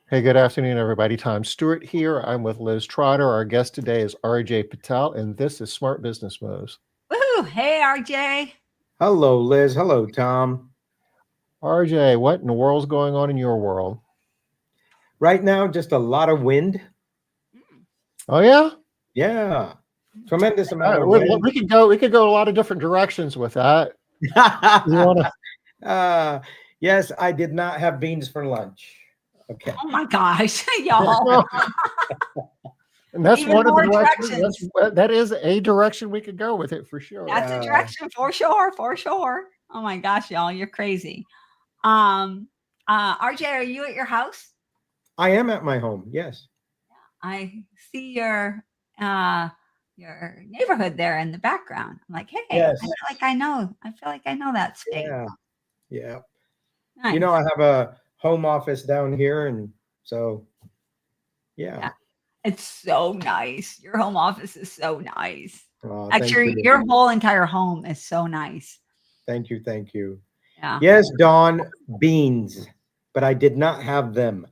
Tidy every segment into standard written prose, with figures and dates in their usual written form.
Hey, good afternoon, everybody. Tom Stewart here. I'm with Liz Trotter. Our guest today is RJ Patel, and this is Smart Business Moves. Woohoo! Hey, RJ. Hello, Liz. Hello, Tom. RJ, what in the world's going on in your world? Right now, just a lot of wind. Oh yeah, Yeah, tremendous amount of we, wind. we could go. We could go a lot of different directions with that. You want to? uh, yes, I did not have beans for lunch. Okay. Oh my gosh, y'all. Well, and that's Even one of the more directions. directions. That is a direction we could go with it for sure. That's a Uh, direction for sure, for sure. Oh my gosh, y'all, you're crazy. RJ, are you at your house? I am at my home. Yes. I see your neighborhood there in the background. I'm like, hey, I Yes. feel like I know. I feel like I know that space. Yeah. Yeah. Nice. I have a home office down here, and so yeah. Yeah. It's so nice. Your home office is so nice. Thank Actually, you. your whole entire home is so nice. Thank you. Thank you. Yeah. Yes, Dawn, beans, but I did not have them.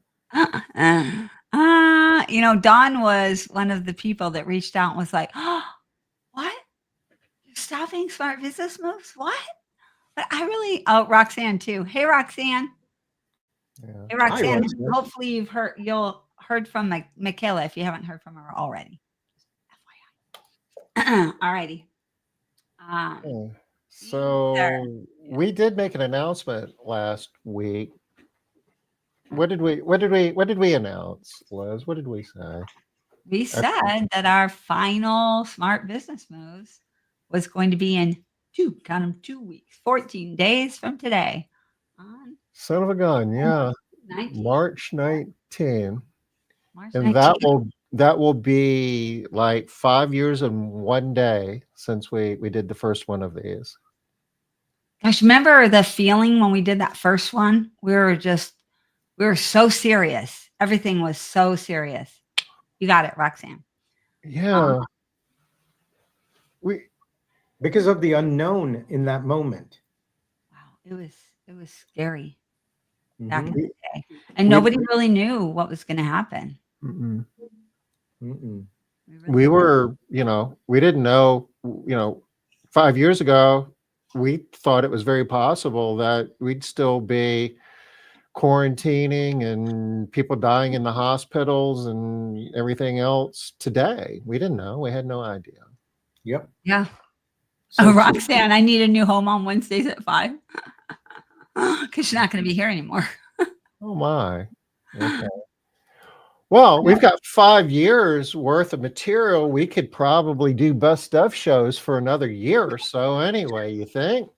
Don was one of the people that reached out and was like, "Oh, what? You're stopping smart business moves? What?" But Roxanne too. Hey, Roxanne. Yeah. Hey, Hi, Roxanne. Roxanne. Hopefully, you'll heard from Michaela if you haven't heard from her already. FYI. Alrighty. Um, Yeah. there. So we did make an announcement last week. What did we announce, Liz? What did we say? We said that our final smart business moves was going to be in 2 weeks, 14 days from today. On Son of a gun, yeah. 19th, March 19. March And 19th. that will be like 5 years and 1 day since we did the first one of these. Gosh, remember the feeling when we did that first one? We were so serious. Everything was so serious. You got it, Roxanne. Yeah. We Because of the unknown in that moment. Wow, it was scary back in Mhm. the day. And we nobody really knew what was going to happen. mm-mm. Mm-mm. We really We were, we didn't know, 5 years ago, we thought it was very possible that we'd still be quarantining and people dying in the hospitals and everything else today. We didn't know. We had no idea. Yep. Yeah. So Oh, true. Roxanne, I need a new home on Wednesdays at 5 because she's not going to be here anymore. Oh my. Okay. Well, we've got 5 years worth of material. We could probably do best of shows for another year or so anyway, you think?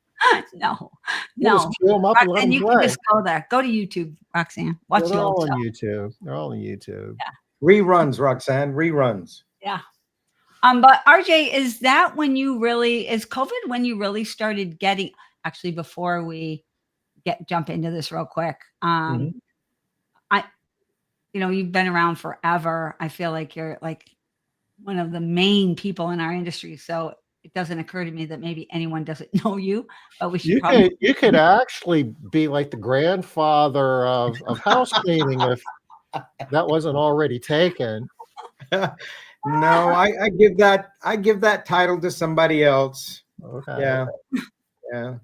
No, We'll just no. queue them up and let Roxanne, them you can play. just go there. Go to YouTube, Roxanne. Yeah, Watch the they're old all on stuff. YouTube. They're all on YouTube. Reruns, Roxanne. Reruns. Yeah. But RJ, is COVID when you really started getting actually before we jump into this real quick? Mhm. I you've been around forever. I feel like you're like one of the main people in our industry. So it doesn't occur to me that maybe anyone doesn't know you, but we should probably You could actually be like the grandfather of house cleaning if that wasn't already taken. No, I give that title to somebody else. Okay. Yeah. Yeah.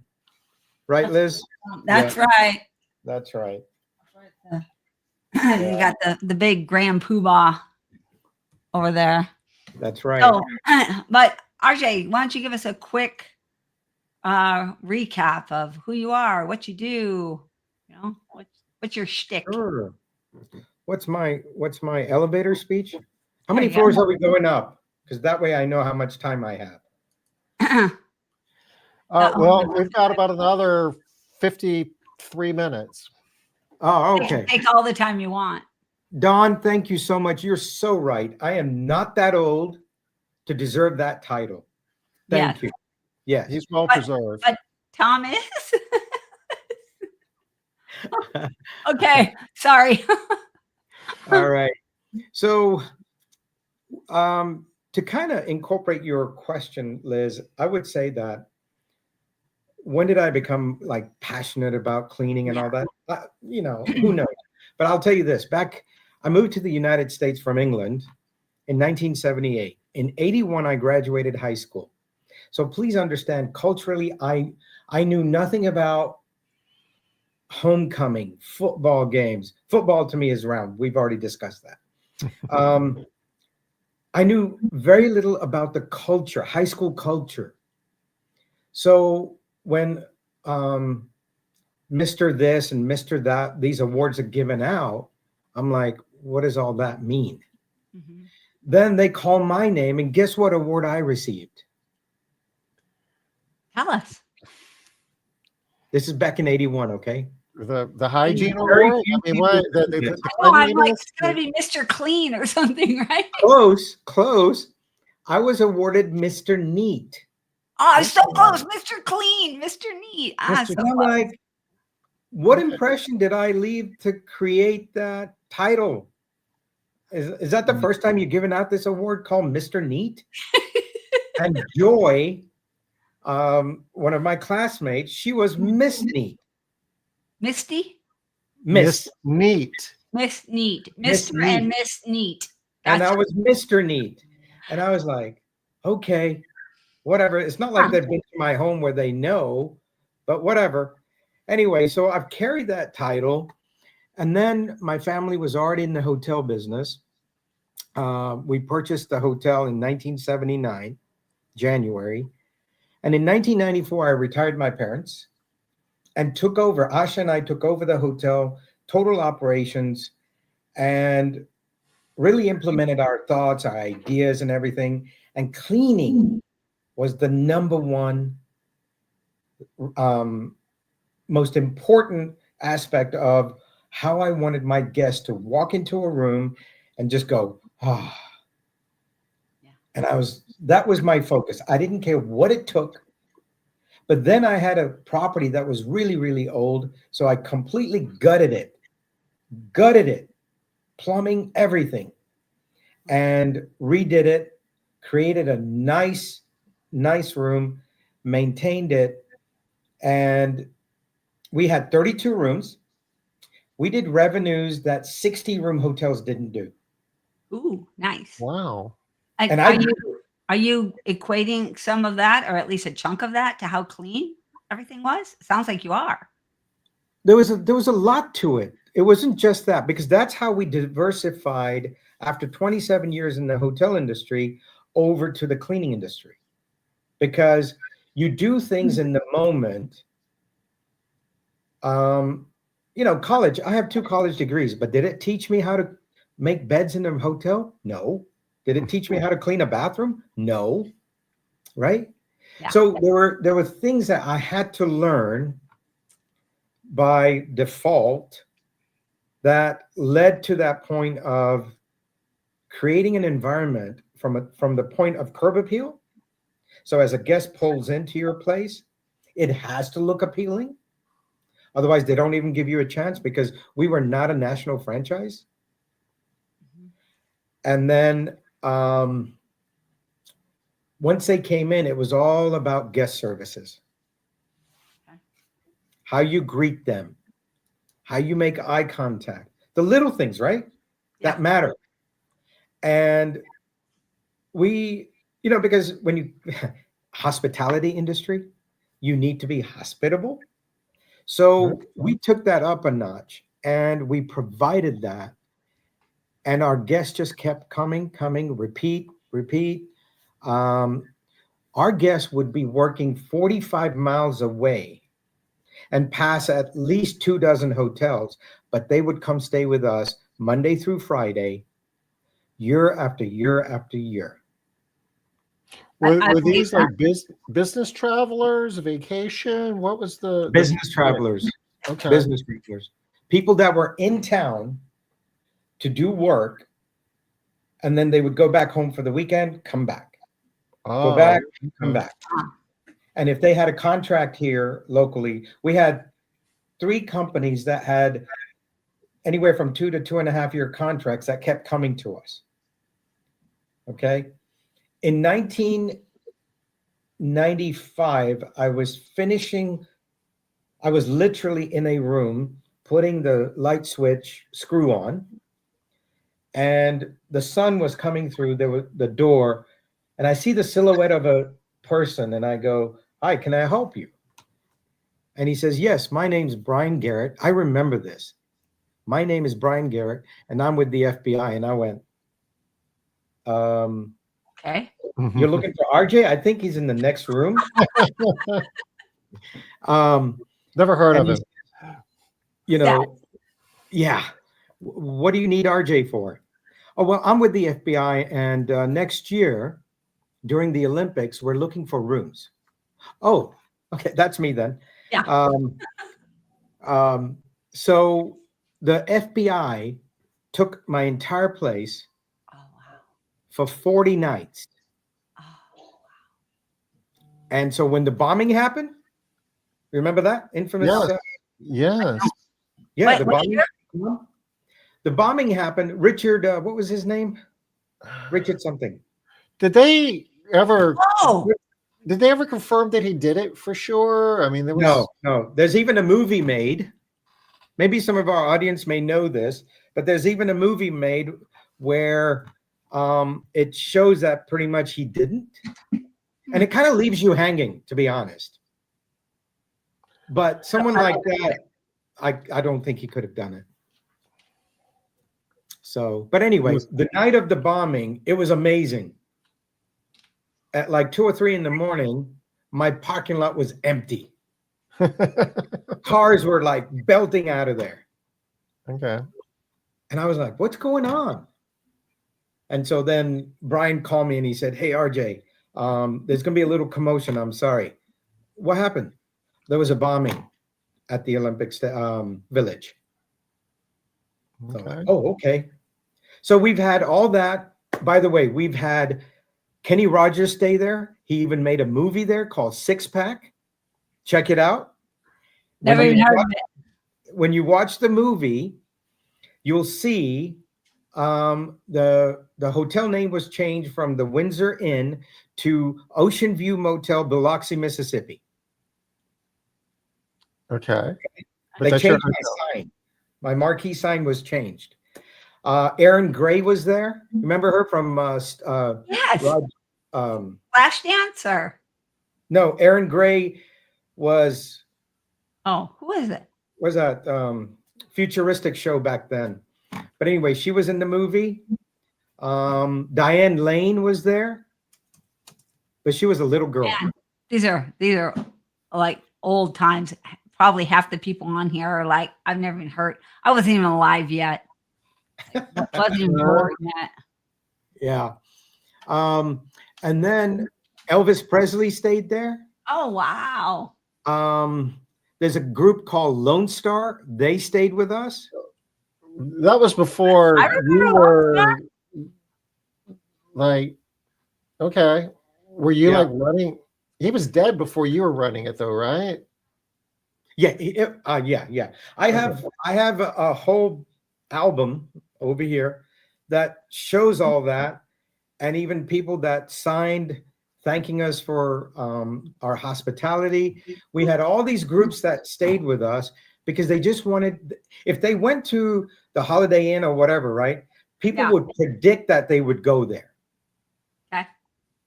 Right, Liz? That's Yeah. right. That's right. You got the big grand poobah over there. That's right. So, but RJ, why don't you give us a quick recap of who you are, what you do, what's your shtick? Sure. What's my elevator speech? How many There you floors are we going up? Because that way I know how much time I have. go. Well, we've got about another 53 minutes. Oh, okay. Take all the time you want. Don, thank you so much. You're so right. I am not that old to deserve that title. Thank you. Yes. He's well preserved. But Tom is. Okay, sorry. All right. So, to kind of incorporate your question, Liz, I would say that when did I become like passionate about cleaning and all that? Who knows? But I'll tell you this, I moved to the United States from England in 1978. In 81, I graduated high school. So please understand, culturally, I knew nothing about homecoming, football games. Football to me is round. We've already discussed that. I knew very little about the culture, high school culture. So when Mr. This and Mr. That, these awards are given out, I'm like, what does all that mean? Mhm. Then they call my name, and guess what award I received? Tell us. This is back in 81, okay? The hygiene Very award. few I mean, what people do the this. I know, I'm like, cleanliness? it's gotta be Mr. Clean or something, right? Close. I was awarded Mr. Neat. Oh, so close. Mr. Clean, Mr. Neat. Ah, so And I'm close. like, what impression did I leave to create that title? Is that the first time you've given out this award called Mr. Neat? And Joy, one of my classmates, she was Miss Neat. Misty? Miss. Neat. Miss Neat. Miss Mr. and Neat. Miss Neat. And I Gotcha. was Mr. Neat. And I was like, okay, whatever. It's not like they've been to my home where they know, but whatever. Anyway, so I've carried that title. And then my family was already in the hotel business. We purchased the hotel in 1979, January. And in 1994, I retired my parents and took over. Asha and I took over the hotel, total operations, and really implemented our thoughts, our ideas, and everything. And cleaning was the number one most important aspect of how I wanted my guests to walk into a room and just go, ah. Yeah. And that was my focus. I didn't care what it took. But then I had a property that was really, really old. So I completely gutted it, plumbing, everything, and redid it, created a nice room, maintained it. And we had 32 rooms. We did revenues that 60-room hotels didn't do. Ooh, nice. Wow. And Are you equating some of that, or at least a chunk of that, to how clean everything was? It sounds like you are. there was a lot to it. It wasn't just that, because that's how we diversified after 27 years in the hotel industry over to the cleaning industry. Because you do things in the moment. College, I have 2 college degrees, but did it teach me how to make beds in a hotel? No. Did it teach me how to clean a bathroom? No. Right? Yeah. So there were things that I had to learn by default that led to that point of creating an environment from the point of curb appeal. So as a guest pulls into your place, it has to look appealing. Otherwise, they don't even give you a chance, because we were not a national franchise. Mhm. And then once they came in, it was all about guest services. Okay. How you greet them, how you make eye contact, the little things, right? That matter. And we, because when you hospitality industry, you need to be hospitable. So we took that up a notch, and we provided that. And our guests just kept coming, repeat. Our guests would be working 45 miles away and pass at least 24 hotels, but they would come stay with us Monday through Friday, year after year after year. Were I believe these like business travelers, vacation? What was the Business travelers? Okay. Business travelers, people that were in town to do work, and then they would go back home for the weekend, come back, go back, come back. And if they had a contract here locally, we had 3 companies that had anywhere from 2 to 2.5 year contracts that kept coming to us. Okay. In 1995, I was literally in a room putting the light switch screw on, and the sun was coming through the door, and I see the silhouette of a person, and I go, "Hi, can I help you?" And he says, "Yes, my name's Brian Garrett. I remember this. My name is Brian Garrett, and I'm with the FBI." And I went, Okay. "You're looking for RJ? I think he's in the next room." Never heard of and him. You know, yeah. What do you need RJ for? Oh, well, I'm with the FBI, and next year during the Olympics, we're looking for rooms. Oh, okay, that's me then. Yeah. So the FBI took my entire place Oh, wow. for 40 nights. Oh, And so when the bombing happened, remember that infamous? Yes. Yes. Yeah, Wait, the what bombing. The bombing happened. Richard, what was his name? Richard something. Did they ever? Oh, Did they ever confirm that he did it for sure? I mean, there was No. There's even a movie made. Maybe some of our audience may know this, but there's even a movie made where it shows that pretty much he didn't. And it kind of leaves you hanging, to be honest. But someone like that, I don't think he could have done it. So, but anyway, the night of the bombing, it was amazing. At like 2 or 3 in the morning, my parking lot was empty. Cars were like belting out of there. Okay. And I was like, what's going on? And so then Brian called me and he said, "Hey, RJ, there's going to be a little commotion. I'm sorry." "What happened?" "There was a bombing at the Olympics village." So, Okay. oh, okay. So we've had all that. By the way, we've had Kenny Rogers stay there. He even made a movie there called Six Pack. Check it out. never even heard of it. When you watch the movie, you'll see the hotel name was changed from the Windsor Inn to Ocean View Motel, Biloxi, Mississippi. Okay. But They that's your changed my sign. My marquee sign was changed. Erin Gray was there. Remember her from Yes. Flash dancer. No, Erin Gray was Oh, who is it? that futuristic show back then. But anyway, she was in the movie. Diane Lane was there, but she was a little girl. Man, these are like old times. Probably half the people on here are like, I've never even heard. I wasn't even alive yet. Wasn't even born yet. Yeah. And then Elvis Presley stayed there. Oh, wow. There's a group called Lone Star. They stayed with us. That was before I remember you were like, okay. Were you Yeah. like running? He was dead before you were running it, though, right? Yeah, yeah. I have a whole album over here that shows all that, and even people that signed thanking us for our hospitality. We had all these groups that stayed with us because they just wanted, if they went to the Holiday Inn or whatever, right? People Yeah. would predict that they would go there. Okay.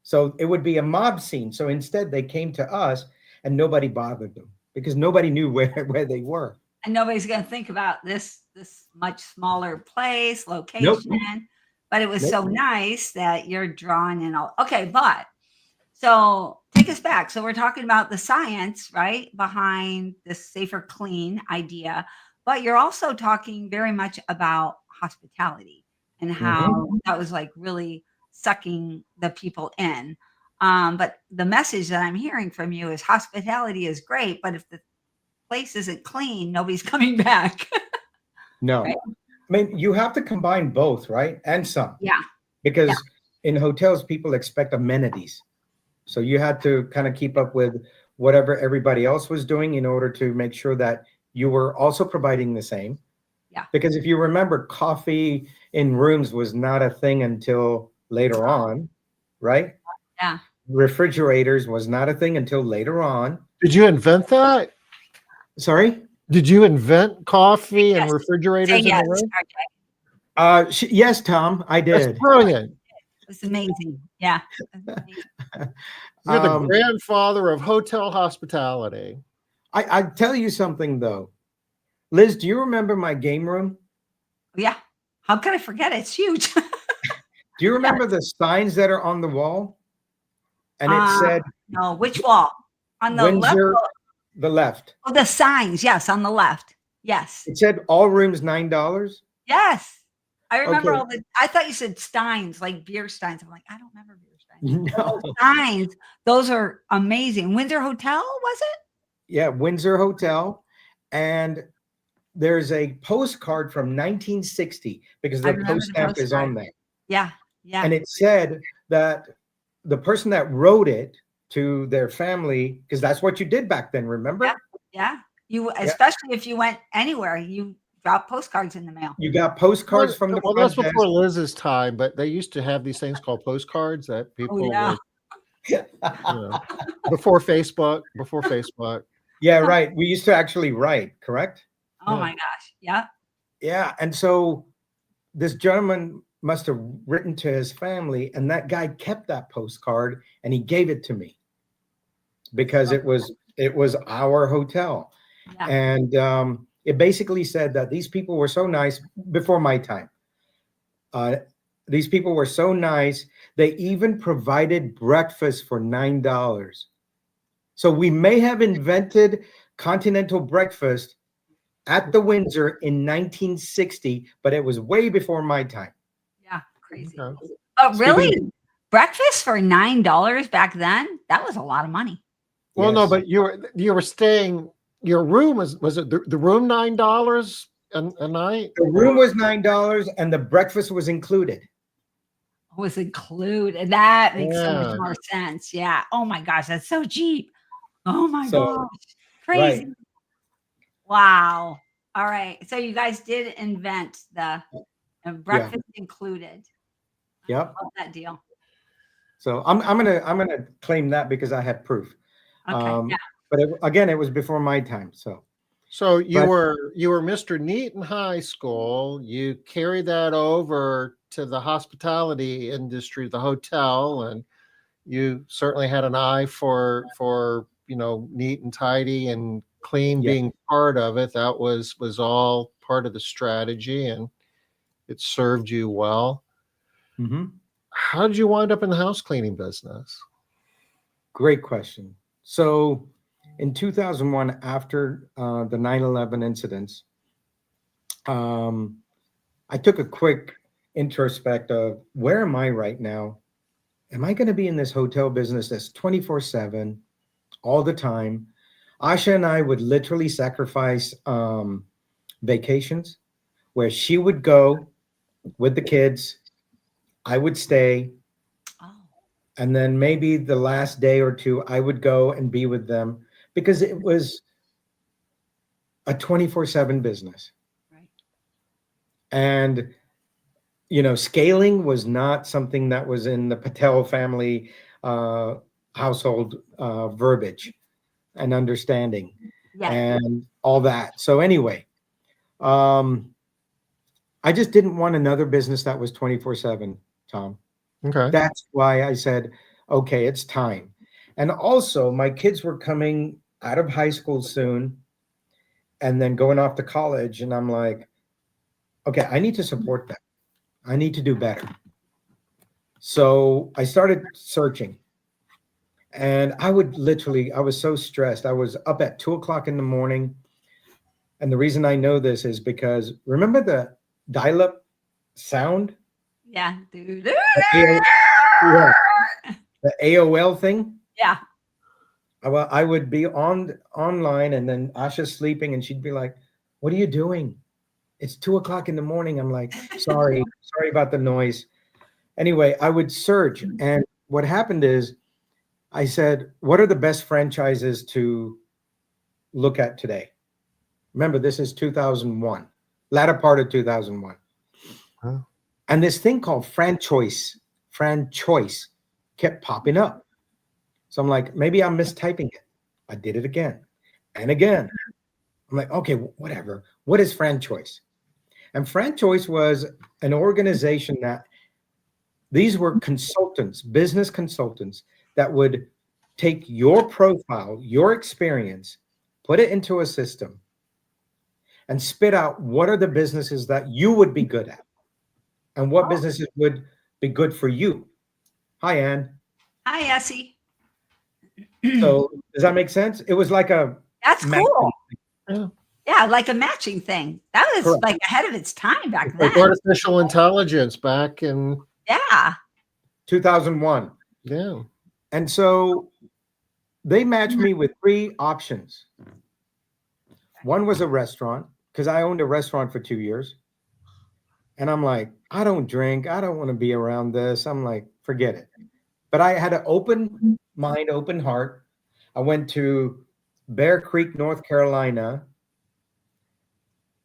So it would be a mob scene. So instead they came to us and nobody bothered them because nobody knew where they were. And nobody's going to think about this much smaller place, location. But it was so nice that you're drawing in all. Okay, but so take us back. So we're talking about the science, right, behind this safer, clean idea. But you're also talking very much about hospitality and how that was like really sucking the people in. But the message that I'm hearing from you is hospitality is great, but if the place isn't clean, nobody's coming back. No. Right. I mean, you have to combine both, right? And some. Yeah. Because in hotels, people expect amenities. So you had to kind of keep up with whatever everybody else was doing in order to make sure that you were also providing the same. Yeah. Because if you remember, coffee in rooms was not a thing until later on, right? Yeah. Refrigerators was not a thing until later on. Did you invent that? Sorry? Did you invent coffee and Yes. Say refrigerators in yes, the room? RJ. Yes, Tom, I That's did. brilliant. It's amazing. Yeah. It's amazing. You're the Um, grandfather of hotel hospitality. I tell you something though, Liz. Do you remember my game room? Yeah. How could I forget it? It's huge. Do you Yeah. remember the signs that are on the wall? And it said No, which wall? On the left? Windsor, the left. Oh, the signs. Yes, on the left. Yes. It said all rooms $9. Yes. I remember Okay. all the I thought you said steins, like beer steins. I'm like, I don't remember beer steins. No. Those signs, those are amazing. Windsor Hotel, was it? Yeah, Windsor Hotel. And there's a postcard from 1960 because I the remember post the stamp is on postcard. there. Yeah. Yeah. And it said that the person that wrote it to their family, because that's what you did back then, remember? Yeah. Yeah. You Yeah. especially if you went anywhere, you dropped postcards in the mail. You got postcards from the Well, front that's before desk. Liz's time, but they used to have these things called postcards that Oh people yeah. would, you know, before Facebook. Yeah, right. We used to actually write, correct? Oh Yeah. my gosh. Yeah. Yeah. And so this gentleman must have written to his family, and that guy kept that postcard and he gave it to me because it was our hotel. Yeah. And it basically said that these people were so nice before my time. These people were so nice, they even provided breakfast for $9. So we may have invented continental breakfast at the Windsor in 1960, but it was way before my time. Yeah. Crazy. Okay. Oh, Speaking really? of- Breakfast for $9 back then? That was a lot of money. Well, no, Yes. but you were staying. Your room was it the room $9 a night? The room was $9 and the breakfast was included. Was included. That makes so much Yeah. more sense. Yeah. Oh my gosh, that's so cheap. Oh my So, gosh. Crazy. right. Wow. All right. So you guys did invent the breakfast included. Yep. Love that deal. So I'm gonna claim that because I have proof. Okay. Yeah. But again, it was before my time. So So you But- were Mr. Neat in high school. You carried that over to the hospitality industry, the hotel, and you certainly had an eye for neat and tidy and clean Yeah. being part of it. That was all part of the strategy, and it served you well. Mhm. How did you wind up in the house cleaning business? Great question. So in 2001, after the 9/11 incidents, I took a quick introspect of where am I right now? Am I going to be in this hotel business that's 24/7 all the time? Asha and I would literally sacrifice vacations where she would go with the kids, I would stay, Oh. and then maybe the last day or two I would go and be with them because it was a 24/7 business. Right. And scaling was not something that was in the Patel family household verbiage and understanding Yeah. and all that. So anyway, I just didn't want another business that was 24/7, Tom. Okay. That's why I said, okay, it's time. And also, my kids were coming out of high school soon and then going off to college. And I'm like, okay, I need to support them. I need to do better. So I started searching. And I was so stressed. I was up at 2:00 in the morning. And the reason I know this is because remember the dial-up sound? Yeah. Dude. The AOL thing? Yeah. I would be online and then Asha's sleeping and she'd be like, what are you doing? It's 2:00 in the morning. I'm like, sorry about the noise. Anyway, I would search. And what happened is I said, what are the best franchises to look at today? Remember, this is 2001, latter part of 2001. Huh. And this thing called franchise kept popping up. So I'm like, maybe I'm mistyping it. I did it again and again. I'm like, okay, whatever. What is franchise? And franchise was an organization that these were consultants, business consultants that would take your profile, your experience, put it into a system and spit out what are the businesses that you would be good at and what businesses would be good for you. Hi, Ann. Hi, Essie. So does that make sense? It was like a That's matching cool. thing. Yeah, like a matching thing. That was Correct. like ahead of its time back Like then. artificial intelligence back in, Yeah. 2001. yeah. And so they matched me with 3 options. One was a restaurant because I owned a restaurant for 2 years. And I'm like, I don't drink. I don't want to be around this. I'm like, forget it. But I had an open mind, open heart. I went to Bear Creek, North Carolina,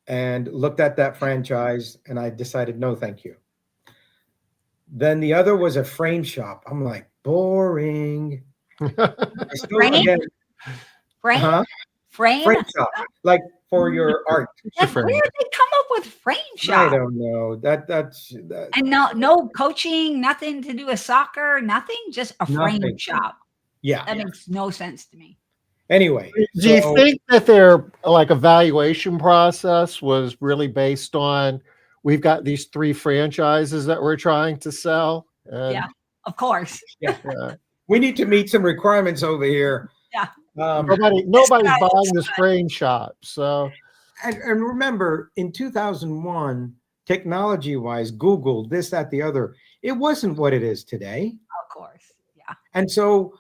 and looked at that franchise, and I decided, no, thank you. Then the other was a frame shop. I'm like, boring. I still, Frame? again, Frame? huh? Frame? Frame shop, like for your art. Like, where did they come up with frame I shop? don't know. That's And no coaching, nothing to do with soccer, nothing, just a frame Nothing. shop. yeah. That makes no sense to me. Anyway, Do you so- think that their like evaluation process was really based on we've got these 3 franchises that we're trying to sell? And, Yeah, of course. Yeah. yeah. we need to meet some requirements over here. Yeah. Nobody's guy buying looks this frame shop. So And remember, in 2001, technology-wise, Google, this, that, the other, it wasn't what it is today. Of course. Yeah. And so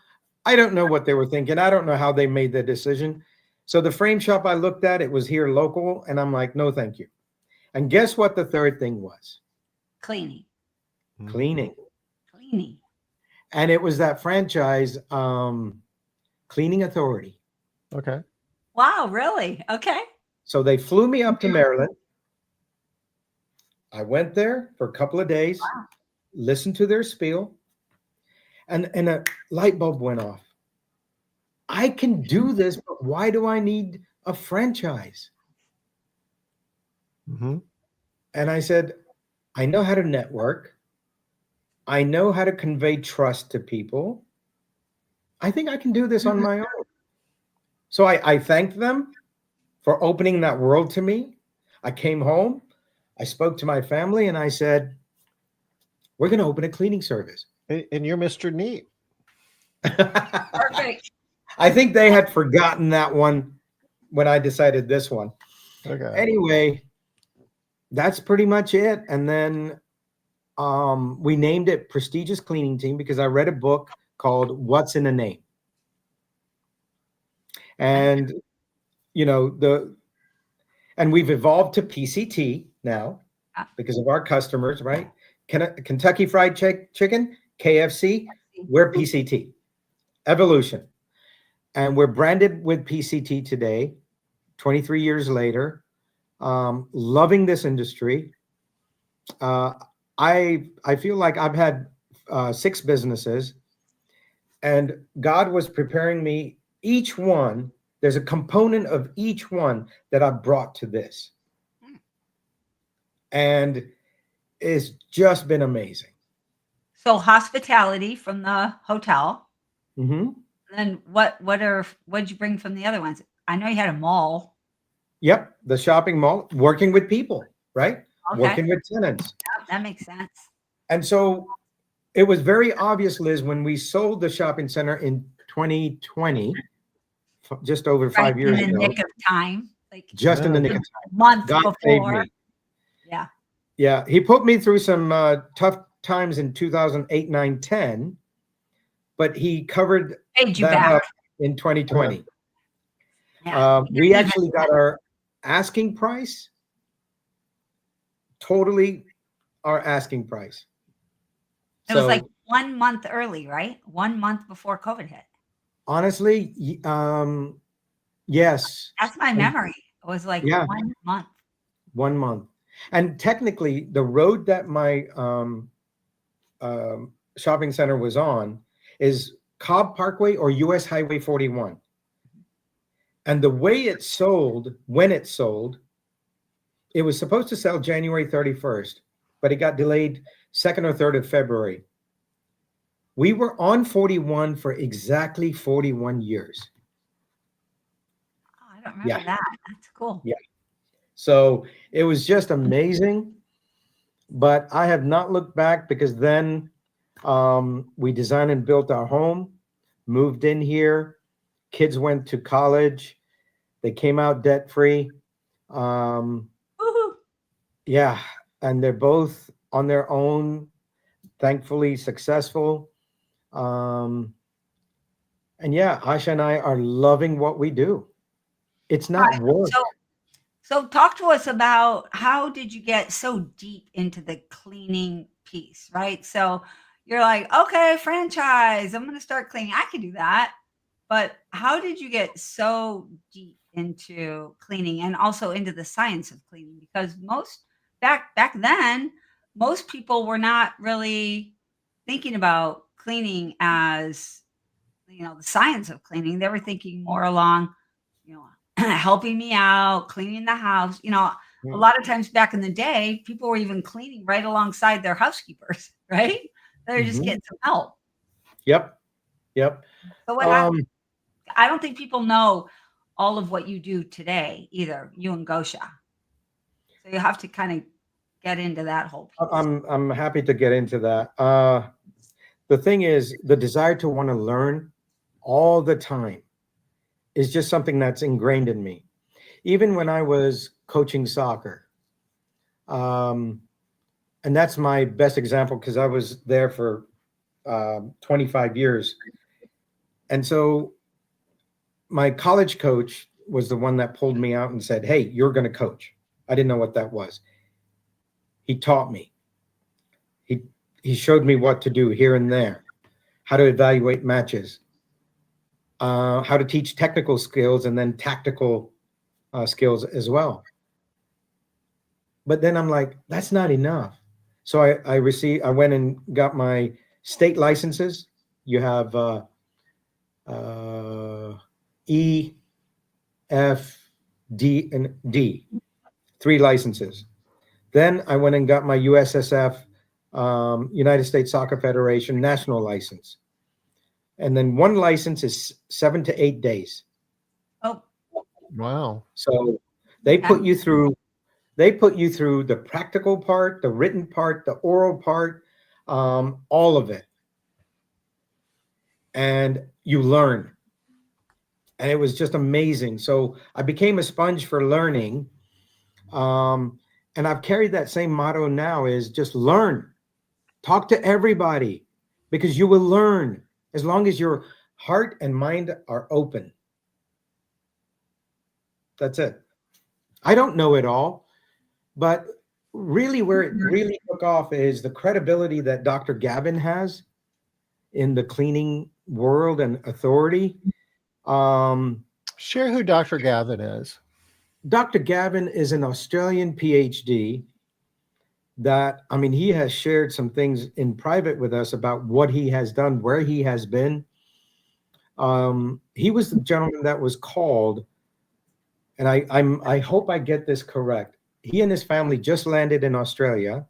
I don't know what they were thinking. I don't know how they made the decision. So the frame shop I looked at, it was here local, and I'm like, no, thank you. And guess what the third thing was? Cleaning. Cleaning. Cleaning. And it was that franchise, Cleaning Authority. okay. Wow, really? Okay. So they flew me up to Maryland. I went there for a couple of days, listened to their spiel, and a light bulb went off. I can do this, but why do I need a franchise? Mm-hmm. And I said, I know how to network. I know how to convey trust to people. I think I can do this on my own. So I thanked them for opening that world to me. I came home, I spoke to my family, and I said, we're going to open a cleaning service. And you're Mr. Neat. Perfect. I think they had forgotten that one when I decided this one. Okay. Anyway, that's pretty much it. And then we named it Prestigious Cleaning Team because I read a book called What's in a Name. And, you know, and we've evolved to PCT now because of our customers, right? Kentucky Fried Chicken, KFC, we're PCT. Evolution. And we're branded with PCT today, 23 years later, loving this industry. I feel like I've had 6 businesses, and God was preparing me. Each one, there's a component of each one that I brought to this. And it's just been amazing. So hospitality from the hotel. Mm-hmm. Then what'd you bring from the other ones? I know you had a mall. Yep, the shopping mall, working with people, right? Okay. Working with tenants. Yeah, that makes sense. And so it was very obvious, Liz, when we sold the shopping center in 2020, just over 5 years in the ago. nick of time. Like Just in the nick of time. month God saved before. me. Yeah. Yeah, he put me through some tough times in 2008, 9, 10, but he covered Paid you that back. up in 2020. Yeah. We actually got our asking price, totally our asking price. It was like 1 month early, right? 1 month before COVID hit. Honestly, yes. That's my memory. It was like 1 month. 1 month. And technically, the road that my shopping center was on is Cobb Parkway or US Highway 41. And the way it sold, when it sold, it was supposed to sell January 31st, but it got delayed 2nd or 3rd of February. We were on 41 for exactly 41 years. Oh, I don't remember that. That's cool. Yeah. So it was just amazing. But I have not looked back, because then we designed and built our home, moved in here. Kids went to college. They came out debt free. Woohoo. Yeah. And they're both on their own, thankfully successful. And yeah, Asha and I are loving what we do. It's not work. So talk to us about, how did you get so deep into the cleaning piece, right? So you're like, okay, franchise, I'm going to start cleaning. I can do that. But how did you get so deep into cleaning, and also into the science of cleaning? Because back then, most people were not really thinking about cleaning as, the science of cleaning. They were thinking more along, helping me out, cleaning the house. A lot of times back in the day, people were even cleaning right alongside their housekeepers, right? They're just getting some help. Yep. So what happened? I don't think people know all of what you do today either, you and Gosha. So you have to kind of get into that whole piece. I'm happy to get into that. The thing is, the desire to want to learn all the time is just something that's ingrained in me. Even when I was coaching soccer, and that's my best example, because I was there for 25 years. And so my college coach was the one that pulled me out and said, hey, you're going to coach. I didn't know what that was. He taught me. He showed me what to do here and there, how to evaluate matches, how to teach technical skills, and then tactical skills as well. But then I'm like, that's not enough. So I went and got my state licenses. You have E, F, D, and D, 3 licenses. Then I went and got my USSF, United States Soccer Federation national license. And then one license is 7 to 8 days. Oh, Wow. So they put you through the practical part, the written part, the oral part, all of it. And you learn. And it was just amazing. So I became a sponge for learning. And I've carried that same motto now, is just learn. Talk to everybody, because you will learn as long as your heart and mind are open. That's it. I don't know it all, but really where it really took off is the credibility that Dr. Gavin has in the cleaning world and authority. Share who Dr. Gavin is. Dr. Gavin is an Australian PhD that, he has shared some things in private with us about what he has done, where he has been. He was the gentleman that was called, and I hope I get this correct. He and his family just landed in Australia.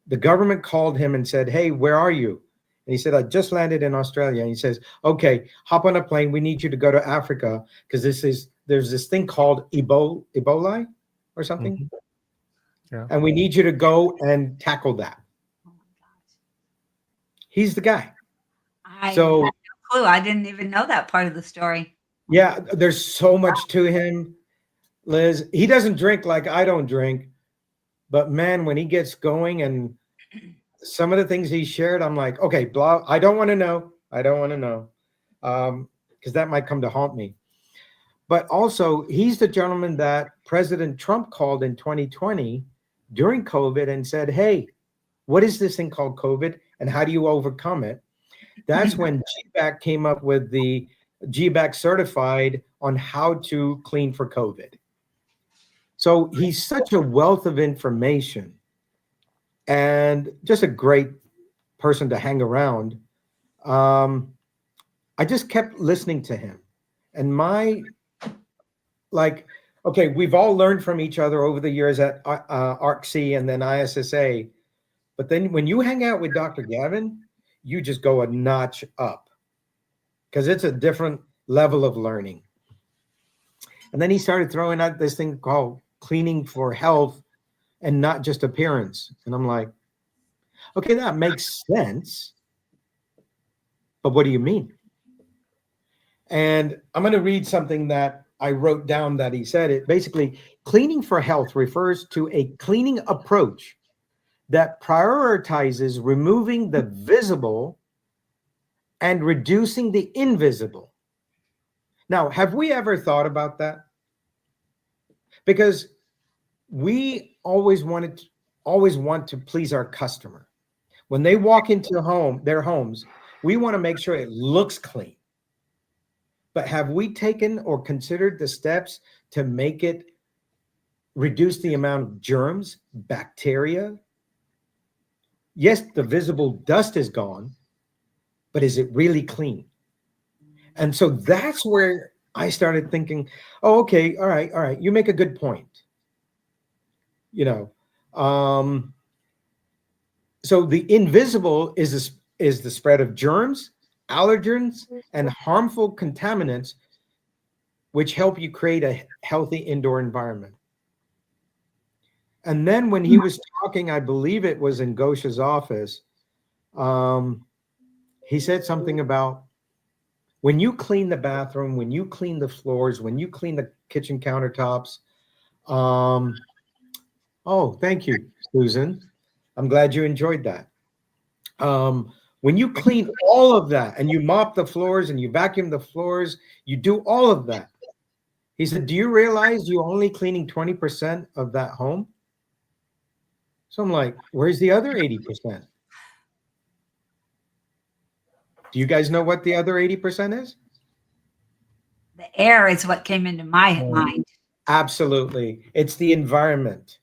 The government called him and said, hey, where are you? And he said, I just landed in Australia. And he says, okay, hop on a plane. We need you to go to Africa, because there's this thing called Ebola or something. Mm-hmm. Yeah. And we need you to go and tackle that. oh my gosh. He's the guy. I had So no clue. I didn't even know that part of the story. yeah, there's so much to him, Liz. He doesn't drink like I don't drink, but man, when he gets going and some of the things he shared, I'm like, okay, blah. I don't want to know. Because that might come to haunt me. But also, he's the gentleman that President Trump called in 2020 during COVID and said, hey, what is this thing called COVID, and how do you overcome it? That's when GBAC came up with the GBAC certified on how to clean for COVID. So he's such a wealth of information and just a great person to hang around. I just kept listening to him. And my like, okay, we've all learned from each other over the years at ARC-C and then ISSA. But then when you hang out with Dr. Gavin, you just go a notch up because it's a different level of learning. And then he started throwing out this thing called cleaning for health and not just appearance. And I'm like, okay, that makes sense. But what do you mean? And I'm going to read something that I wrote down that he said. It basically, cleaning for health refers to a cleaning approach that prioritizes removing the visible and reducing the invisible. Now, have we ever thought about that? Because we always want to please our customer. When they walk into their homes, we want to make sure it looks clean. But have we taken or considered the steps to make it reduce the amount of germs, bacteria? Yes, the visible dust is gone, but is it really clean? And so that's where I started thinking, oh, okay, all right, you make a good point. So the invisible is the spread of germs, allergens, and harmful contaminants, which help you create a healthy indoor environment. And then when he was talking, I believe it was in Gosha's office, he said something about when you clean the bathroom, when you clean the floors, when you clean the kitchen countertops. Oh, thank you, Susan. I'm glad you enjoyed that. When you clean all of that and you mop the floors and you vacuum the floors, you do all of that. He said, do you realize you're only cleaning 20% of that home? So I'm like, where's the other 80%? Do you guys know what the other 80% is? The air is what came into my mind. Absolutely. It's the environment.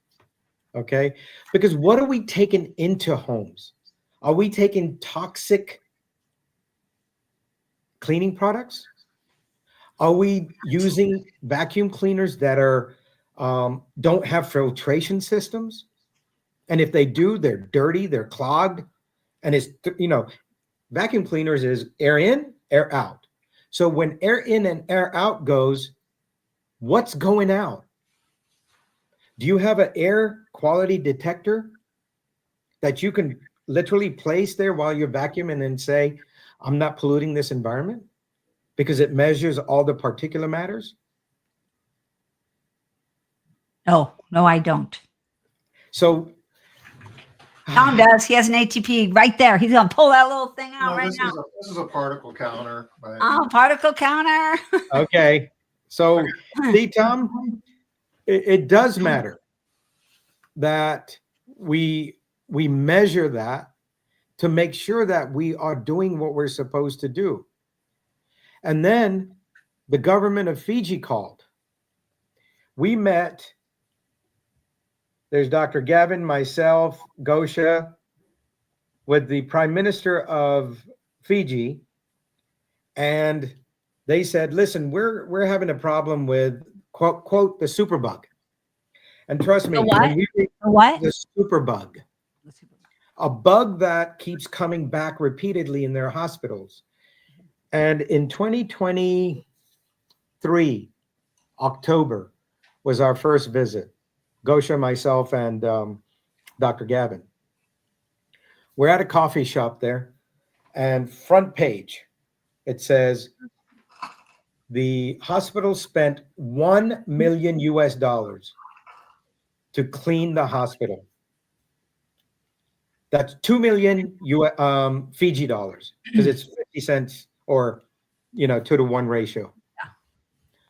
Okay. Because what are we taking into homes? Are we taking toxic cleaning products? Are we using vacuum cleaners that don't have filtration systems? And if they do, they're dirty, they're clogged. And it's, vacuum cleaners is air in, air out. So when air in and air out goes, what's going out? Do you have an air quality detector that you can literally place there while you're vacuuming and say, I'm not polluting this environment? Because it measures all the particulate matters? No, I don't. So Tom does. He has an ATP right there. He's going to pull that little thing out right now. This is a particle counter. But... Oh, particle counter. Okay. So see, Tom, it does matter that we measure that to make sure that we are doing what we're supposed to do. And then the government of Fiji called. We met. There's Dr. Gavin, myself, Gosha, with the Prime Minister of Fiji. And they said, listen, we're having a problem with, quote, the superbug. And trust me, the superbug. A bug that keeps coming back repeatedly in their hospitals. And in 2023, October, was our first visit. Gosha, myself, and Dr. Gavin. We're at a coffee shop there, and front page, it says, the hospital spent $1 million to clean the hospital. That's 2 million Fiji dollars, because it's 50 cents or 2-to-1 ratio. Yeah.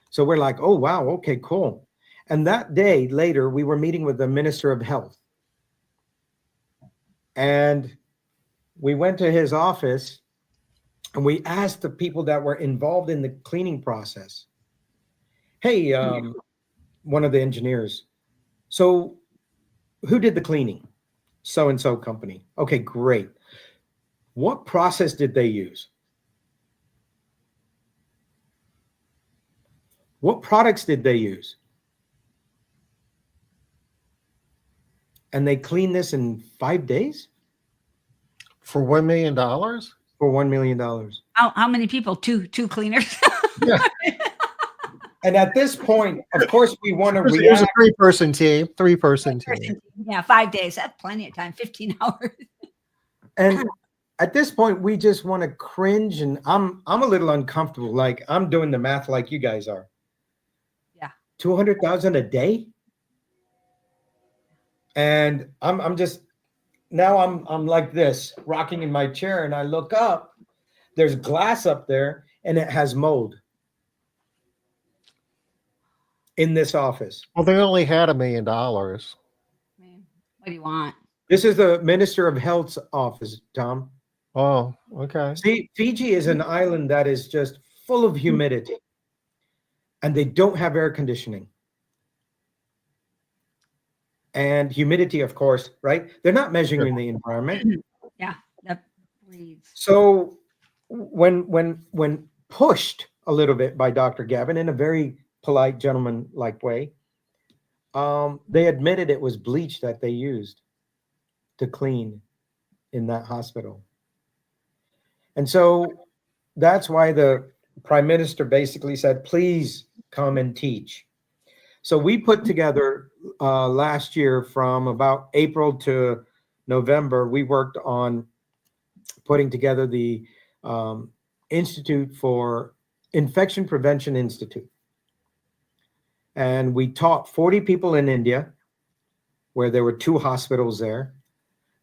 So we're like, oh, wow, okay, cool. And that day later, we were meeting with the Minister of Health. And we went to his office and we asked the people that were involved in the cleaning process, hey, one of the engineers, so who did the cleaning? So-and-so company. Okay, great. What process did they use? What products did they use? And they cleaned this in 5 days For $1 million? for $1 million. How many people? Two cleaners. Yeah. And at this point, of course, we want to Here's a react. three-person team. Three-person team. Yeah, 5 days. That's plenty of time. 15 hours. And at this point, we just want to cringe. And I'm a little uncomfortable. Like, I'm doing the math like you guys are. Yeah. 200,000 a day. And I'm just, now I'm like this, rocking in my chair, and I look up. There's glass up there, and it has mold in this office. Well, they only had $1 million. Man, what do you want? This is the Minister of Health's office, Tom. Oh, okay. See, Fiji is an island that is just full of humidity, and they don't have air conditioning. And humidity, of course, right? They're not measuring the environment. Yeah, that breeds. So when pushed a little bit by Dr. Gavin in a very polite, gentleman-like way, they admitted it was bleach that they used to clean in that hospital. And so that's why the Prime Minister basically said, please come and teach. So we put together last year, from about April to November, we worked on putting together the Institute for Infection Prevention Institute. And we taught 40 people in India, where there were 2 hospitals there.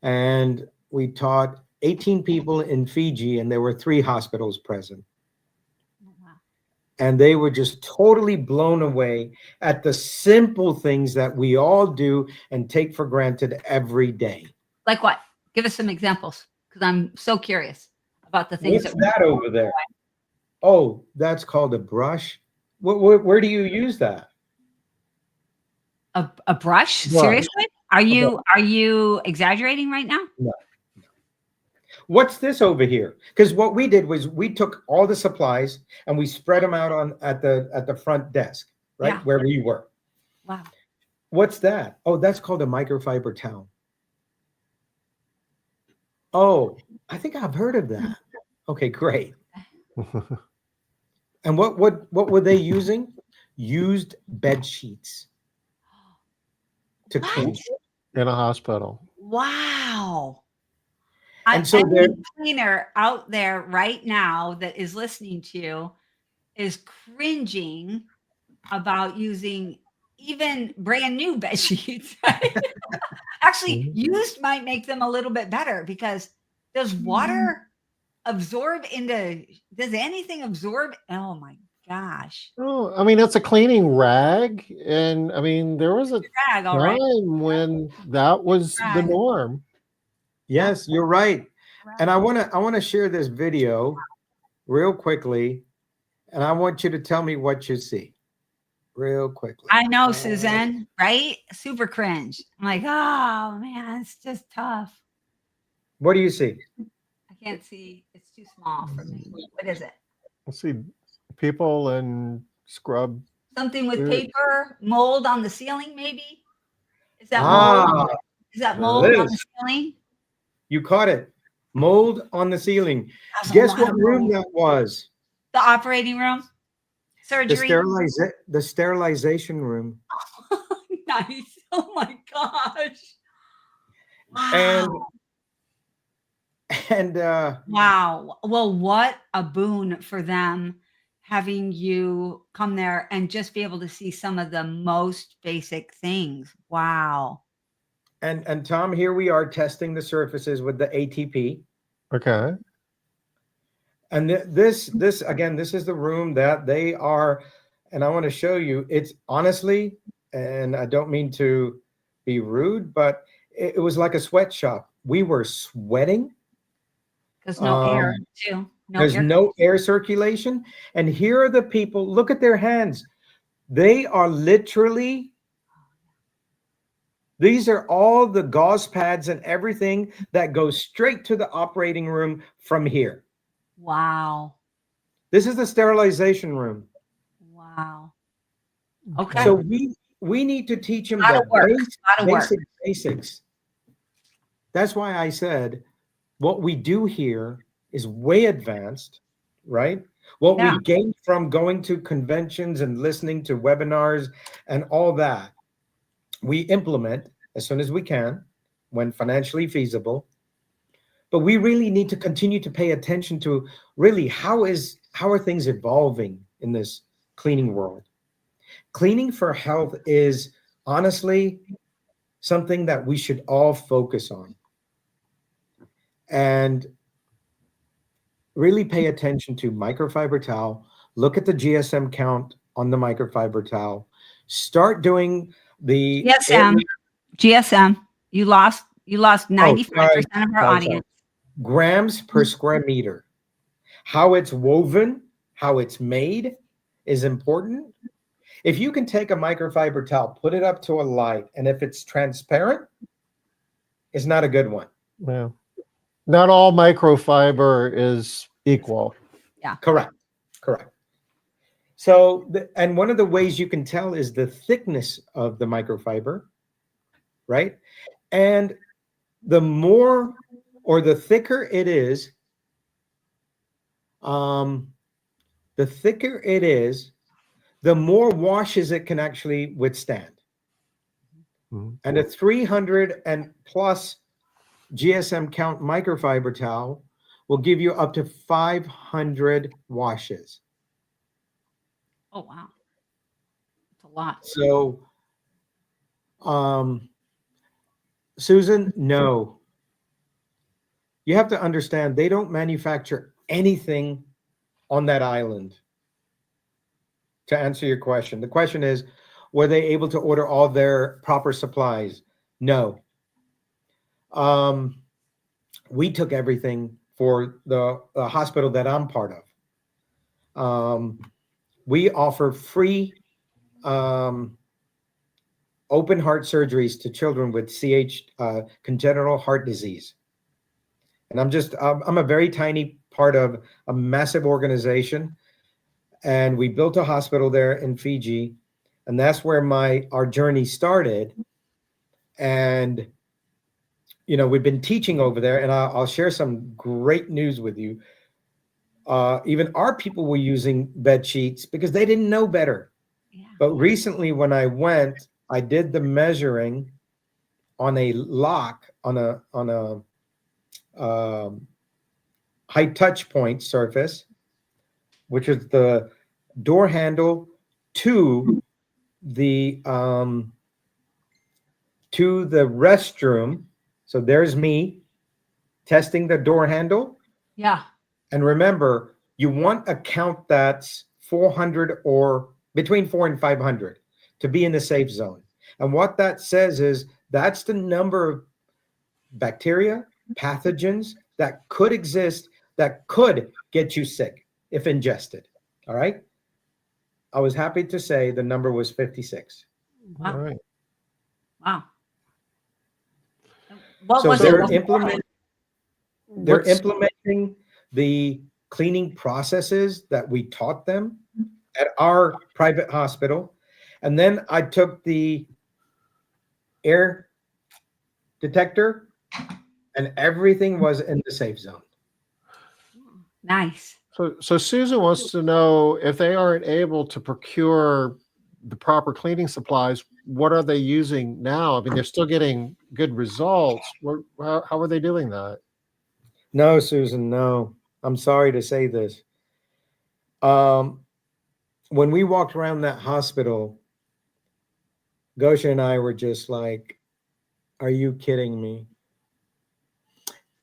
And we taught 18 people in Fiji, and there were 3 hospitals present. And they were just totally blown away at the simple things that we all do and take for granted every day. Like what? Give us some examples, because I'm so curious about the things. What's that over there? Oh, that's called a brush. Where do you use that? A brush? Seriously? Are you exaggerating right now? No. What's this over here? Because what we did was we took all the supplies and we spread them out at the front desk, right? Yeah. Where we were. Wow. What's that? Oh, that's called a microfiber towel. Oh, I think I've heard of that. Okay, great. And what were they using? Used bed sheets to clean. In a hospital. Wow. And so any cleaner out there right now that is listening to you is cringing about using even brand new bed sheets. Right? Actually, used might make them a little bit better, because does water absorb into? Does anything absorb? Oh my gosh! Oh, I mean, it's a cleaning rag, and I mean, there was a Rag, all right. time when that was the Rag. norm. Yes, you're right. And I want to share this video real quickly, and I want you to tell me what you see real quickly. I know, Suzanne, right? Super cringe. I'm like, oh man, it's just tough. What do you see? I can't see. It's too small for me. What is it? Let's see, people and scrub. Something with Weird. paper, mold on the ceiling, maybe? Is that mold? Is that mold on the ceiling? You caught it. Mold on the ceiling. That's a Guess lot what of room mold. that was? The operating room? Surgery? The sterilization room. Nice. Oh my gosh. Wow. And wow. Well, what a boon for them having you come there and just be able to see some of the most basic things. Wow. And Tom, here we are testing the surfaces with the ATP. Okay. And this again, this is the room that they are, and I want to show you. It's honestly, and I don't mean to be rude, but it was like a sweatshop. We were sweating. There's no air, too. There's no air circulation. And here are the people. Look at their hands. They are literally, these are all the gauze pads and everything that goes straight to the operating room from here. Wow. This is the sterilization room. Wow. Okay. So we need to teach them Lot the of work. Lot of work. basics. That's why I said what we do here is way advanced, right? What Yeah. we gain from going to conventions and listening to webinars and all that, we implement as soon as we can when financially feasible. But we really need to continue to pay attention to really how are things evolving in this cleaning world. Cleaning for health is honestly something that we should all focus on and really pay attention to microfiber towel. Look at the GSM count on the microfiber towel. Start doing the GSM. You lost 95% of our sorry. audience. Grams per square meter. How it's woven, how it's made is important. If you can take a microfiber towel, put it up to a light, and if it's transparent, it's not a good one. Yeah. Not all microfiber is equal. Yeah. Correct. So, and one of the ways you can tell is the thickness of the microfiber, right? And the more or the thicker it is, the more washes it can actually withstand. Mhm. And a 300 and plus GSM count microfiber towel will give you up to 500 washes. Oh, wow. That's a lot. So, Susan, no. You have to understand they don't manufacture anything on that island. To answer your question, the question is, were they able to order all their proper supplies? No. We took everything for the hospital that I'm part of. We offer free open heart surgeries to children with congenital heart disease. And I'm a very tiny part of a massive organization. And we built a hospital there in Fiji. And that's where our journey started. And, we've been teaching over there, and I'll share some great news with you. Even our people were using bed sheets because they didn't know better. Yeah. But recently when I went, I did the measuring on a lock on a high touch point surface, which is the door handle to the restroom. So there's me testing the door handle. Yeah. And remember, you want a count that's 400 or between 400 and 500 to be in the safe zone. And what that says is that's the number of bacteria, pathogens that could exist that could get you sick if ingested. All right. I was happy to say the number was 56. Wow. All right. Wow. What So was they're it? implementing the cleaning processes that we taught them at our private hospital. And then I took the air detector and everything was in the safe zone. Nice. So Susan wants to know if they aren't able to procure the proper cleaning supplies, what are they using now? I mean, they're still getting good results. How are they doing that? No, Susan, no. I'm sorry to say this. When we walked around that hospital, Gosha and I were just like, are you kidding me?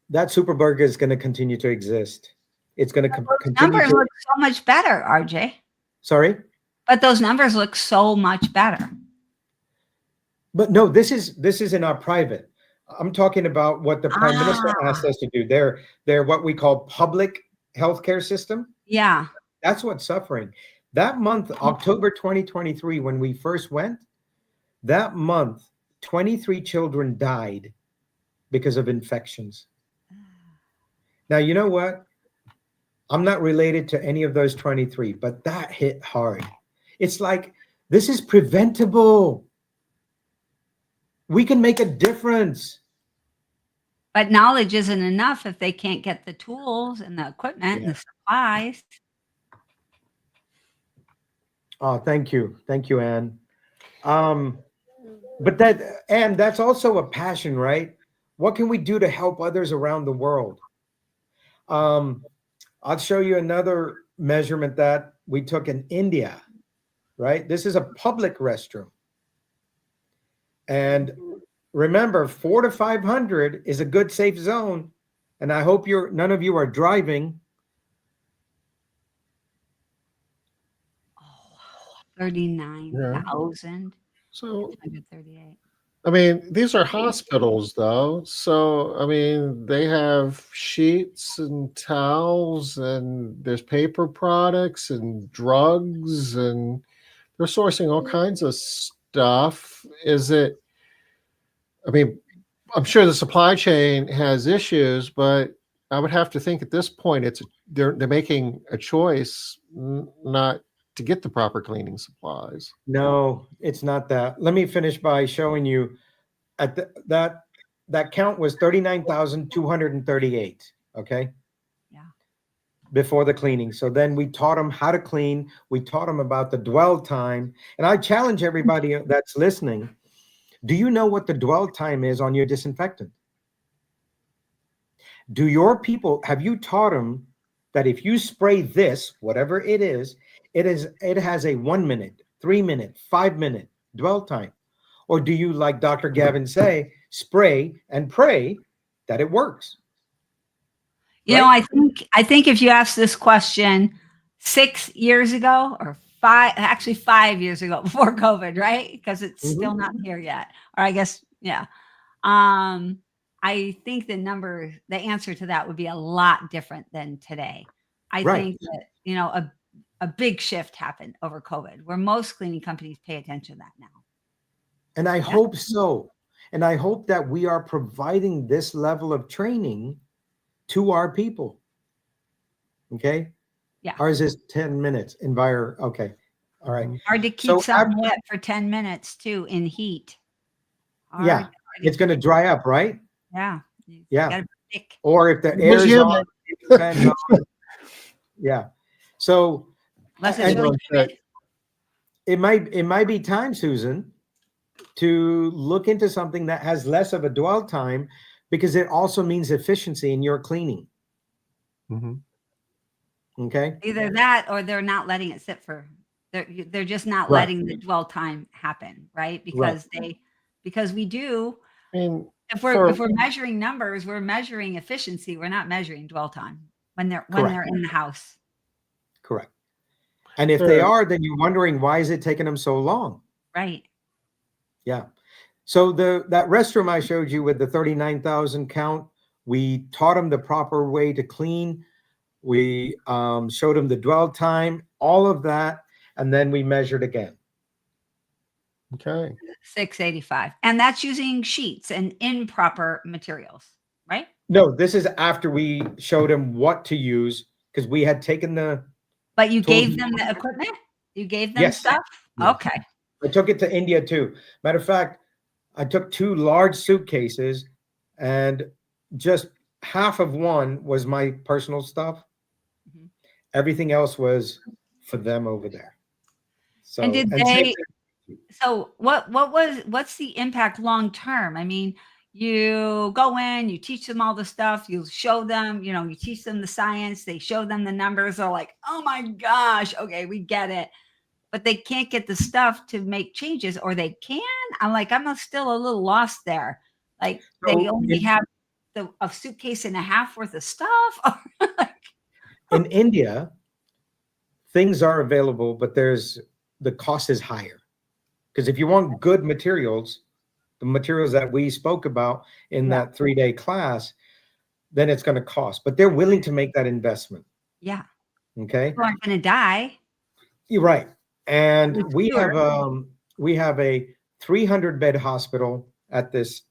That Superburger is going to continue to exist. It's going to continue Numbers to... look so much better, RJ. Sorry? But those numbers look so much better. But no, this is in our private. I'm talking about what the Prime Minister asked us to do. They're what we call public healthcare system. Yeah. That's what's suffering. That month, October 2023, when we first went, that month, 23 children died because of infections. Now, you know what? I'm not related to any of those 23, but that hit hard. It's like This is preventable. We can make a difference. But knowledge isn't enough if they can't get the tools and the equipment and the supplies. Oh, thank you. Thank you, Anne. But that's also a passion, right? What can we do to help others around the world? I'll show you another measurement that we took in India, right? This is a public restroom. And remember, 400 to 500 is a good safe zone. And I hope none of you are driving. 39,000. So, 638. I mean, these are hospitals, though. So, I mean, they have sheets and towels, and there's paper products and drugs, and they're sourcing all kinds of stuff. I mean, I'm sure the supply chain has issues, but I would have to think at this point they're making a choice not to get the proper cleaning supplies. No, it's not that. Let me finish by showing you that count was 39,238. Okay. Yeah. Before the cleaning. So then we taught them how to clean. We taught them about the dwell time. And I challenge everybody that's listening. Do you know what the dwell time is on your disinfectant? Have you taught them that if you spray this, whatever it has a 1 minute, 3 minute, 5 minute dwell time? Or do you, like Dr. Gavin say, spray and pray that it works? You know, I think if you asked this question 6 years ago or 5 years ago before COVID, right? Because it's still not here yet. Or I guess, yeah. I think the answer to that would be a lot different than today. I think that, you know, a big shift happened over COVID where most cleaning companies pay attention to that now. And I hope so. And I hope that we are providing this level of training to our people. Okay. Yeah. Ours is 10 minutes. Okay. All right. Hard to keep something wet for 10 minutes too in heat. Yeah. It's going to dry up, right? Yeah. Yeah. Or if the air is on, it on. Yeah. So it might be time, Susan, to look into something that has less of a dwell time, because it also means efficiency in your cleaning. Okay. Either that or they're not letting it sit they're just not letting the dwell time happen, right? Because we do. I mean, if we're measuring numbers, we're measuring efficiency. We're not measuring dwell time when they're in the house. Correct. And if they are, then you're wondering, why is it taking them so long? Right. Yeah. So that restroom I showed you with the 39,000 count, we taught them the proper way to clean. We showed them the dwell time, all of that, and then we measured again. Okay. 685. And that's using sheets and improper materials, right? No, this is after we showed them what to use, because we had taken But you gave them the equipment? You gave them stuff? Yes. Okay. I took it to India too. Matter of fact, I took 2 large suitcases, and just half of one was my personal stuff. Everything else was for them over there. So, what's the impact long term? I mean, you go in, you teach them all the stuff, you show them, you teach them the science, they show them the numbers, they're like, oh my gosh, okay, we get it. But they can't get the stuff to make changes, or they can. I'm still a little lost there. Like they only have a suitcase and a half worth of stuff. In India, things are available, but the cost is higher. Because if you want good materials, the materials that we spoke about in that 3-day class, then it's going to cost. But they're willing to make that investment. Yeah. Okay. People aren't going to die. You're right. And we have a 300-bed hospital at this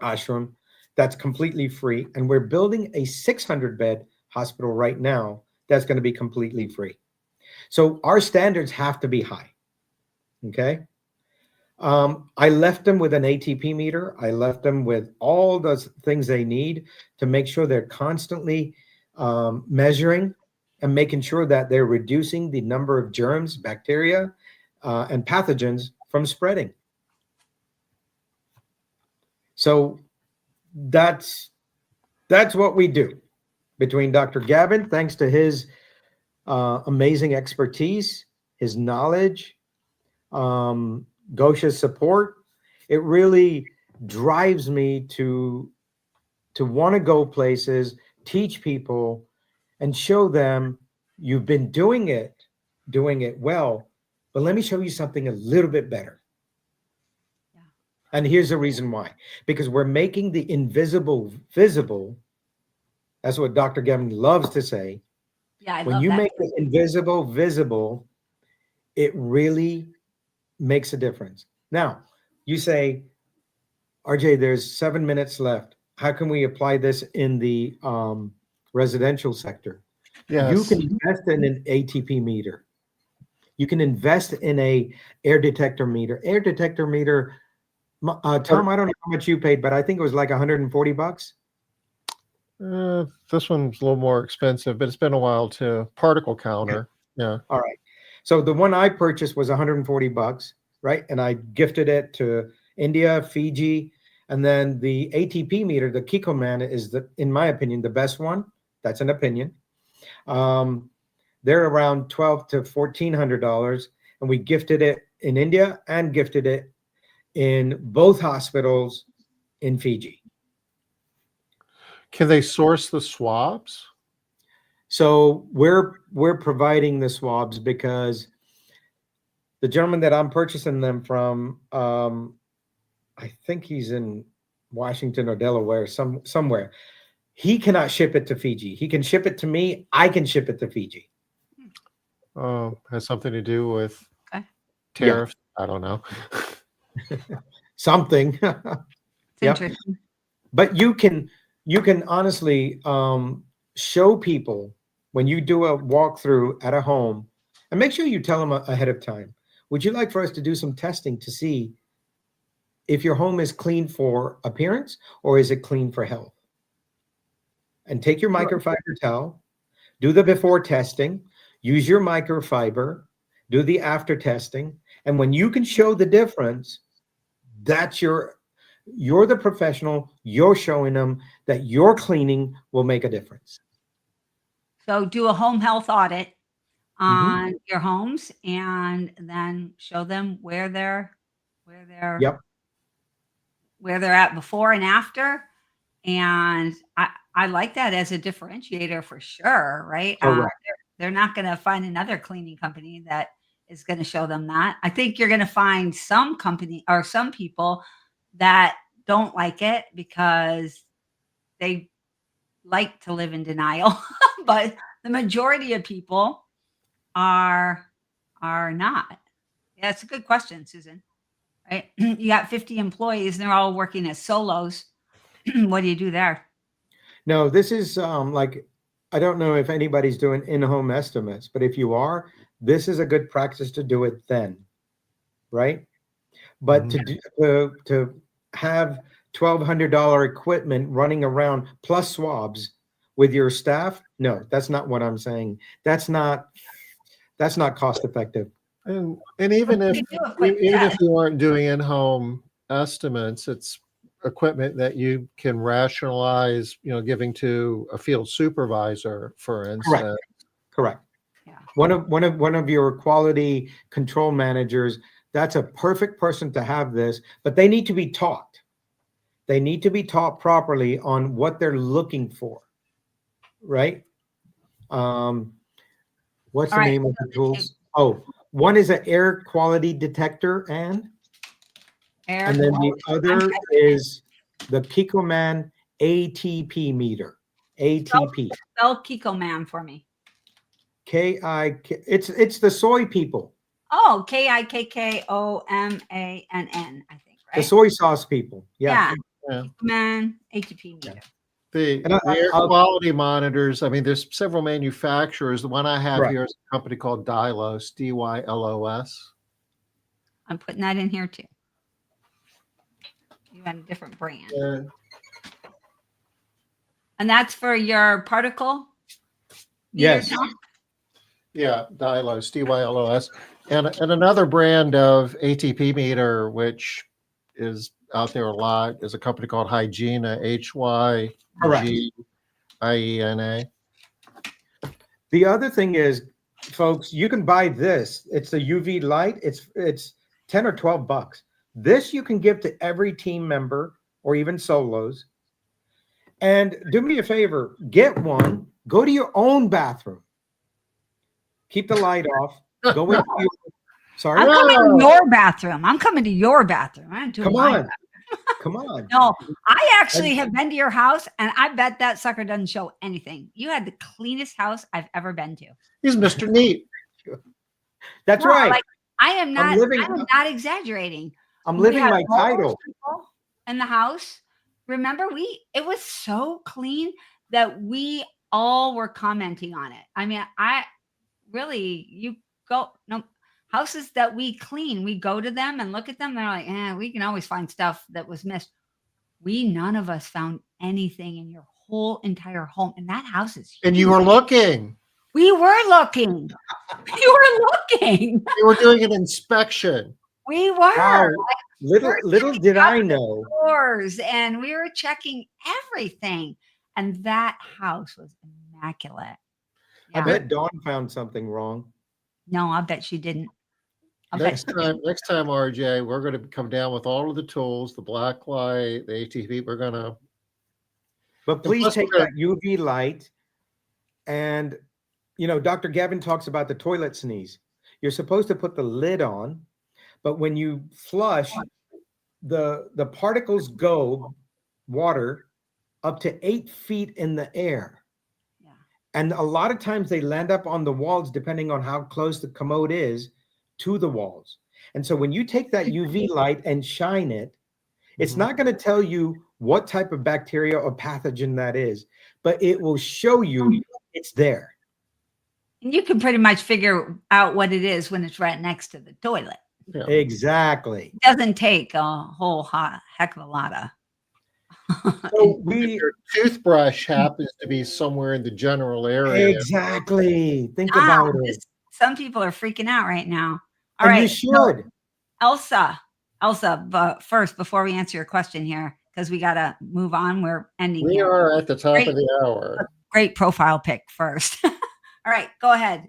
ashram that's completely free, and we're building a 600-bed hospital right now that's going to be completely free. So our standards have to be high. Okay. I left them with an ATP meter. I left them with all those things they need to make sure they're constantly measuring and making sure that they're reducing the number of germs, bacteria, and pathogens from spreading. So that's what we do between Dr. Gavin, thanks to his amazing expertise, his knowledge, Gosha's support. It really drives me to want to go places, teach people, and show them you've been doing it well, but let me show you something a little bit better. Yeah. And here's the reason why. Because we're making the invisible visible. That's what Dr. Gavin loves to say. Yeah, I When love you that. make the invisible visible, it really makes a difference. Now, you say, RJ, there's 7 minutes left. How can we apply this in the residential sector? You Yes. can invest in an ATP meter. You can invest in a air detector meter. Air detector meter, Tom, I don't know how much you paid, but I think it was like $140. This one's a little more expensive, but it's been a while too. Particle counter. Yeah. All right. So the one I purchased was $140, right? And I gifted it to India, Fiji, and then the ATP meter, the Kikoman, is in my opinion, the best one. That's an opinion. They're around $1,200 to $1,400, and we gifted it in India and gifted it in both hospitals in Fiji. Can they source the swabs? So we're providing the swabs because the gentleman that I'm purchasing them from, I think he's in Washington or Delaware, somewhere. He cannot ship it to Fiji. He can ship it to me. I can ship it to Fiji. Has something to do with Okay. tariffs? I don't know. Something. It's Yep. interesting. But you can honestly show people when you do a walkthrough at a home, and make sure you tell them ahead of time. Would you like for us to do some testing to see if your home is clean for appearance or is it clean for health? And take your microfiber towel, do the before testing, use your microfiber, do the after testing, and when you can show the difference, that's you're the professional. You're showing them that your cleaning will make a difference. So do a home health audit Mm-hmm. on your homes and then show them where they're Yep. where they're at before and after. And I like that as a differentiator for sure, right? Correct. They're not going to find another cleaning company that is going to show them that. I think you're going to find some company or some people that don't like it because they like to live in denial, but the majority of people are not. Yeah, it's a good question, Susan. Right? You got 50 employees and they're all working as solos. What do you do there? No, this is like, I don't know if anybody's doing in-home estimates, but if you are, this is a good practice to do it then, right? But to have $1,200 equipment running around plus swabs with your staff, no, that's not what I'm saying. That's not cost effective. And even if you aren't doing in-home estimates, it's equipment that you can rationalize, giving to a field supervisor, for instance. Correct. Yeah. One of your quality control managers, that's a perfect person to have this, but they need to be taught. They need to be taught properly on what they're looking for, right? What's the name of the tools? Oh, one is an air quality detector, and then the other is the Kikoman ATP meter. ATP. Spell Kikoman for me. K-I-K. It's the soy people. Oh, Kikkomann, I think, right? The soy sauce people. Yeah. Yeah. Kikoman ATP meter. The air quality monitors, I mean, there's several manufacturers. The one I have here is a company called Dylos, Dylos. I'm putting that in here too. You got a different brand. Yeah. And that's for your particle meter Yes. count? Yeah, Dylos, DYLOS, and another brand of ATP meter, which is out there a lot, is a company called Hygiena, HYGIENA. The other thing is, folks, you can buy this. It's a UV light. It's 10 or 12 bucks. This you can give to every team member or even solos. And do me a favor, get one, go to your own bathroom. Keep the light off. Go into your sorry. I'm coming to your bathroom. I'm coming to your bathroom. I'm doing Come my on. Come on. No, I actually have been to your house, and I bet that sucker doesn't show anything. You had the cleanest house I've ever been to. He's Mr. Neat. That's No, right. like, I am not. living- I am not exaggerating. I'm We living had my all those title. people in the house. Remember, it was so clean that we all were commenting on it. I mean, you go no houses that we clean, we go to them and look at them. They're like, we can always find stuff that was missed. None of us found anything in your whole entire home, and that house is. And you huge. were looking. We were looking. We were looking. You were doing an inspection. We were. Wow. Little did I know. Doors, and we were checking everything, and that house was immaculate. I Yeah. bet Dawn found something wrong. No, I bet she didn't. Next time, RJ, we're going to come down with all of the tools, the black light, the ATP. We're going to. But please plus take we're- that UV light. And, Dr. Gavin talks about the toilet sneeze. You're supposed to put the lid on, but when you flush, the particles go water up to 8 feet in the air. Yeah. And a lot of times they land up on the walls, depending on how close the commode is to the walls. And so when you take that UV light and shine it, it's not going to tell you what type of bacteria or pathogen that is, but it will show you it's there. And you can pretty much figure out what it is when it's right next to the toilet. Yeah. Exactly. It doesn't take a whole heck of a lot of. So If your toothbrush happens to be somewhere in the general area. exactly. Think about it. Some people are freaking out right now. All And right, you should. Elsa, but first, before we answer your question here, because we got to move on, we're ending We here. are at the top Great. of the hour. Great profile pic first. All right, go ahead.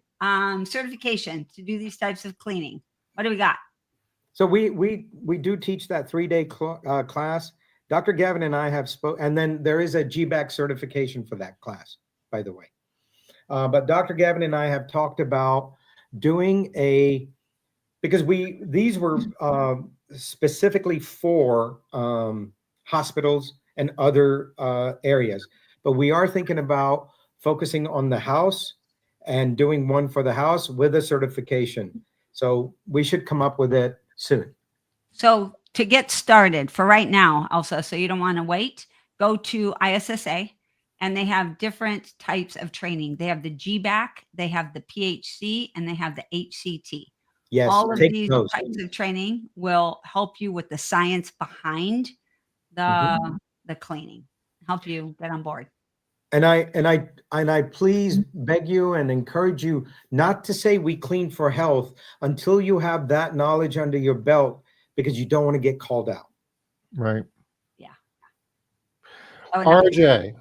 Certification to do these types of cleaning. What do we got? So we do teach that 3-day class. Dr. Gavin and I have spoken, and then there is a GBAC certification for that class, by the way. But Dr. Gavin and I have talked about doing because these were specifically for hospitals and other areas, but we are thinking about focusing on the house and doing one for the house with a certification. So we should come up with it soon. So to get started for right now, Elsa, so you don't want to wait, go to ISSA, and they have different types of training. They have the GBAC, they have the PHC, and they have the HCT. Yes, All of take these those. types of training will help you with the science behind the cleaning, help you get on board. And I please beg you and encourage you not to say we clean for health until you have that knowledge under your belt, because you don't want to get called out. Right. Yeah. Oh, no. RJ,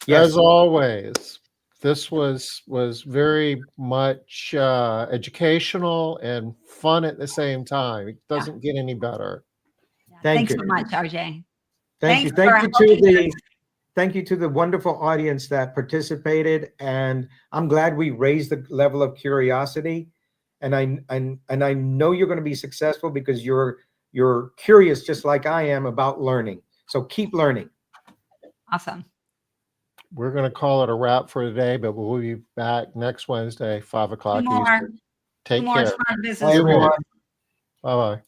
Yes. as always, this was very much educational and fun at the same time. It doesn't get any better. Yeah. Thank Thanks you. so much, RJ. Thank you. Thanks for Thank you to the wonderful audience that participated. And I'm glad we raised the level of curiosity. And I know you're going to be successful because you're curious just like I am about learning. So keep learning. Awesome. We're going to call it a wrap for today, but we'll be back next Wednesday, 5 o'clock Two more. Eastern. Take More care. smart business. Bye, everyone. Bye-bye.